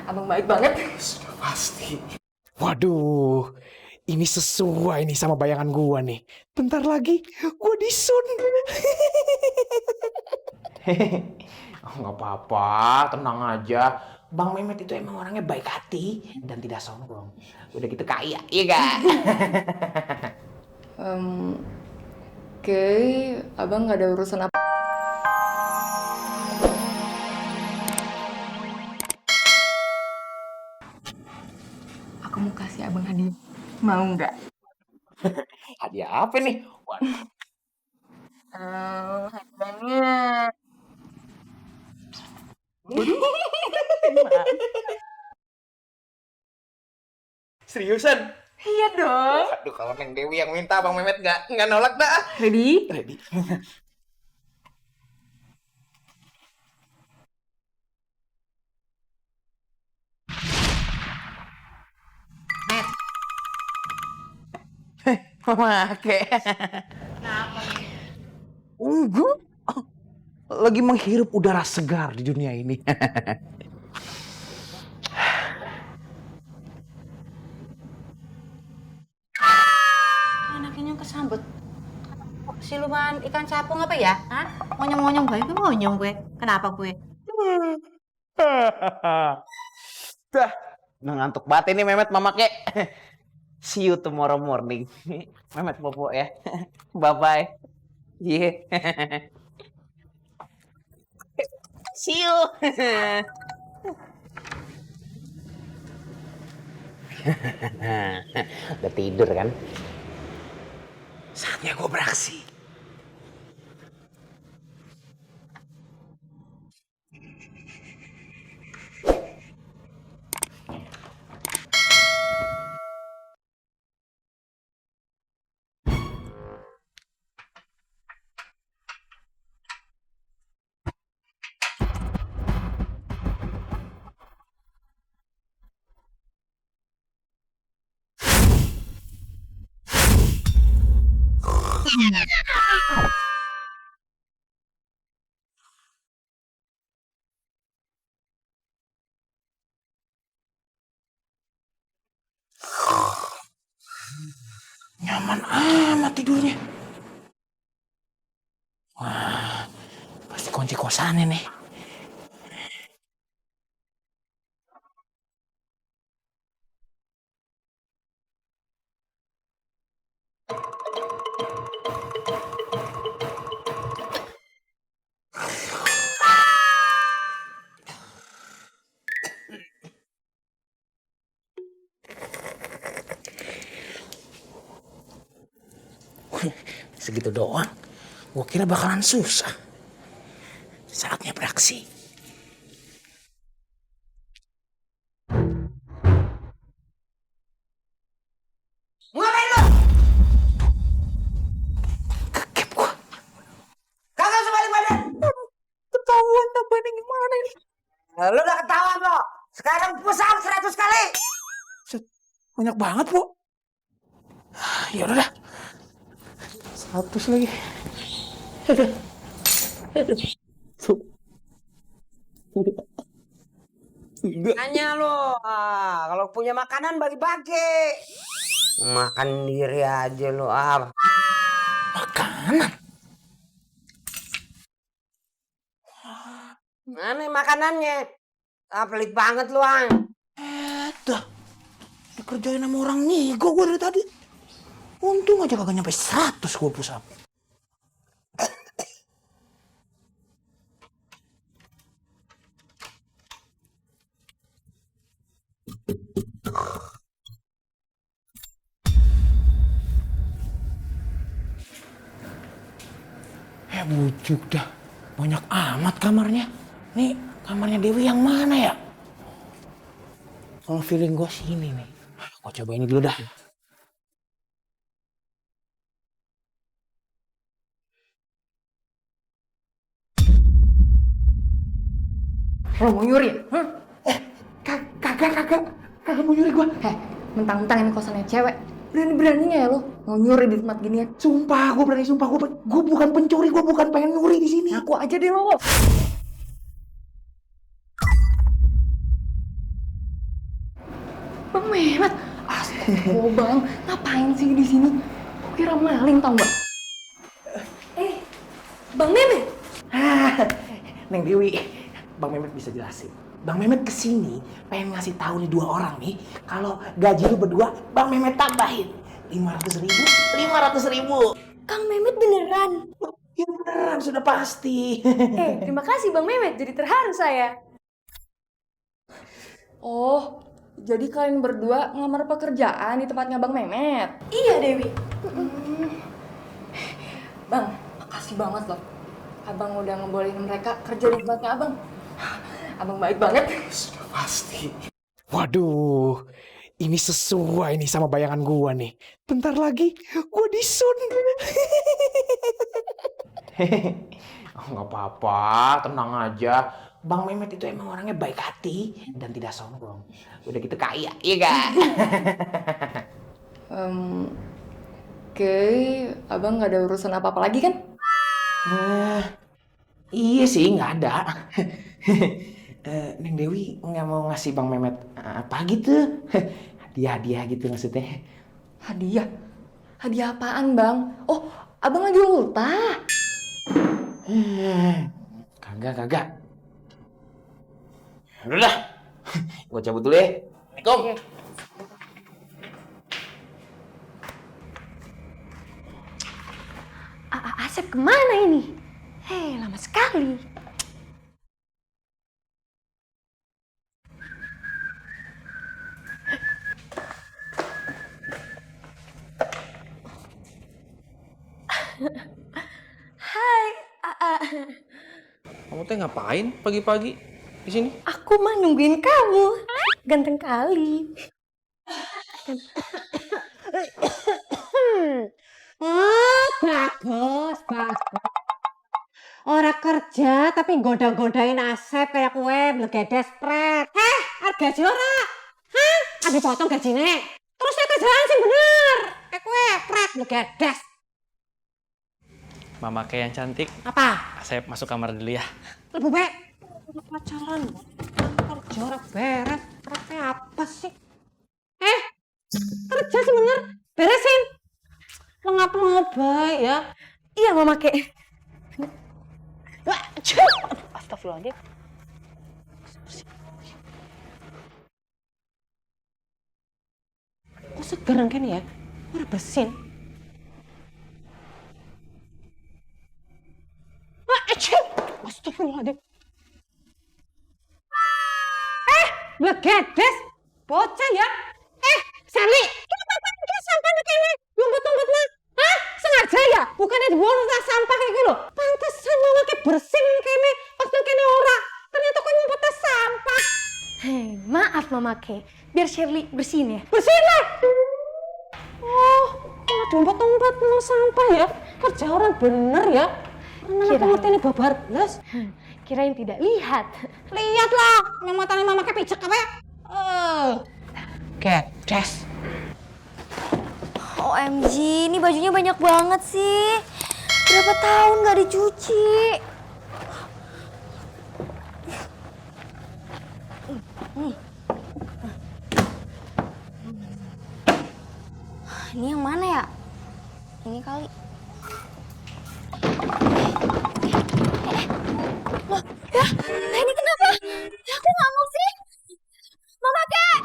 Abang baik banget. Sudah pasti. Waduh, ini sesuai nih sama bayangan gua nih. Bentar lagi gua disun. Oh, nggak apa-apa, tenang aja. Bang Mehmet itu emang orangnya baik hati dan tidak sombong. Udah gitu kaya, iya gak? Oke, abang nggak ada urusan apa? Aku mau kasih abang hadiah. Mau nggak? Hadiah apa nih? Waduh, Hadiahnya. seriusan? Iya dong. Waduh, kalau Neng Dewi yang minta, Bang Mehmet nggak nolak dah. Ready? Ready? Memakai. Kenapa nih? Enggak. Lagi menghirup udara segar di dunia ini. Anaknya kesambet. Siluman ikan capung apa ya? Hah? Monyong-monyong gue, gue monyong gue. Kenapa gue? Dah, udah ngantuk banget ini Mehmet memakai. See you tomorrow morning. Mehmet popo ya. Bye-bye. Yeah. See you. Udah tidur kan? Saatnya gue beraksi. Nyaman amat tidurnya. Wah, pasti kunci kosannya nih. Segitu doang. Gua kira bakalan susah. Saatnya beraksi. Ngapain lu? Kegep gua. Kagak usah balik badan. Ketahuan tambahnya gimana ini? Nah, lu udah ketahuan lo. Sekarang push up 100 kali. Set, banyak banget, Bu. Ya udah dah. 100 lagi. Aduh. Aduh. Tuh. Nanya lo, kalau punya makanan bagi-bagi. Makan diri aja lo, Makanan? Mana makanannya? Pelit banget lu, Dah. Dikerjain sama orang ngigo gua dari tadi. Untung aja kagak nyampe 100 gua push up. Bujuk dah. Banyak amat kamarnya. Nih, kamarnya Dewi yang mana ya? Kalau feeling gua sini nih. Gua coba ini dulu dah. Lo mau nyuri? Hah? Kagak mau nyuri gua. Mentang-mentang ini kosannya cewek. Berani-beraninya ya lo mau nyuri di tempat ginian. Sumpah, gua berani sumpah. Gua bukan pencuri, gua bukan pengen nyuri di sini. Ngaku aja deh lo. Bang Mehmet. Astagfirullah bang, ngapain sih di sini? Kira maling tau nggak? Bang Mehmet. Neng Dewi, Bang Mehmet bisa jelasin. Bang Mehmet kesini pengen ngasih tahu nih 2 orang nih kalau gaji lu berdua Bang Mehmet tambahin 500.000. Kang Mehmet beneran. Ya beneran sudah pasti. Terima kasih Bang Mehmet, jadi terharu saya. Oh, jadi kalian berdua ngelamar pekerjaan di tempatnya Bang Mehmet? Iya Dewi. Bang, makasih banget loh. Abang udah ngebolehin mereka kerja di tempatnya abang. Abang baik banget. Sudah pasti. Waduh, ini sesuai nih sama bayangan gua nih. Bentar lagi gua disun. Oh, nggak apa-apa, tenang aja. Bang Mehmet itu emang orangnya baik hati dan tidak sombong. Udah gitu kaya, iya gak? Oke, abang nggak ada urusan apa-apa lagi kan? Iya sih, nggak ada. Neng Dewi nggak mau ngasih Bang Mehmet apa gitu? Hadiah-hadiah gitu maksudnya. Hadiah? Hadiah apaan bang? Oh, abang lagi ultah. Kagak. Udah dah, gue cabut dulu ya. Assalamualaikum. Asep kemana ini? Lama sekali. Hai, Kamu teh ngapain pagi-pagi di sini? aku mah nungguin kamu. Ganteng kali. Bagus. Ora kerja tapi goda-godain Asep kayak kue blegedes pret. Gaji ora? Hah? Ada potong gajine. Terus ya kerjaan sih bener. Kayak kue pret blegedes. Mama kayak yang cantik. Apa? Saya masuk kamar dulu ya. Lebih baik pacaran. Kerja ora beres. Pretnya apa sih? Kerja sih bener. Beresin. Lengap-lengap baik ya. Iya Mama Kek. Astagfirullahaladzim. Kok segerang kan ya? Orang bersin. Astagfirullahaladzim. Blegedes. Bocah ya. Sally. Kenapa dia sampah kayaknya ngumpet-ngumpet nah? Hah? Sengaja ya? Bukannya dibuang tas sampah kayak gitu loh. Pantesan mama kayak bersin kayaknya. Pas kayaknya ora. Ternyata kok ngumpet tas sampah. Maaf Mama Kek. Biar Shirley bersihin ya. Bersihin lah. Oh, malah diumpet-umpet mau sampah ya. Kerja orang bener ya. Mana aku ngerti ini babar belas. Kirain tidak lihat. Lihat lah. Memang matanya mama kayak pijak apa ya? Gedes. OMG, ini bajunya banyak banget sih. Berapa tahun gak dicuci? Ini yang mana ya? Ini kali. Loh, ya? Ini kenapa? Ya, aku nggak mau sih. Mama Kek!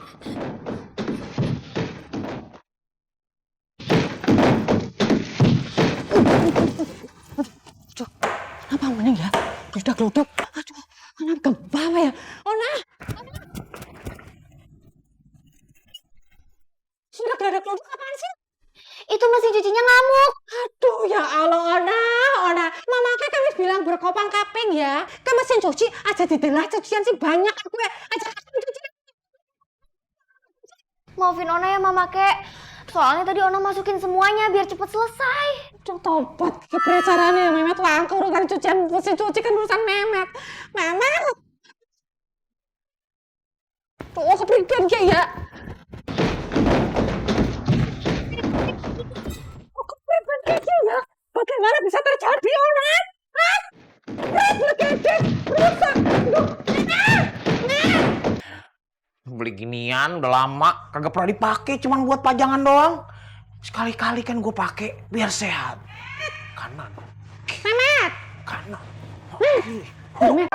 Kenapa meneng ya? Geludak-geluduk. Aduh, kenapa ke bawah ya? Ona! Sudah geludak-geluduk apaan sih? Itu mesin cucinya ngamuk. Aduh ya Allah, Ona. Mama kan wis bilang berkopang kaping ya. Kan mesin cuci aja didelah cucian sih banyak aku ya. Aja cuci. Maafin Ona ya Mama Kek. Soalnya tadi Ona masukin semuanya biar cepet selesai. Aduh tobat, gimana caranya Memet langka urusan cucian mesin cuci kan urusan Memet. Memet. Tuh keprikan kayak ya. Ya, bagaimana bisa terjadi, Ona? Hah? Belegedek, rusak. beli ginian udah lama, kagak pernah dipakai, cuman buat pajangan doang. Sekali-kali kan gue pakai biar sehat. Kanan. Memet. Kanan. Memet.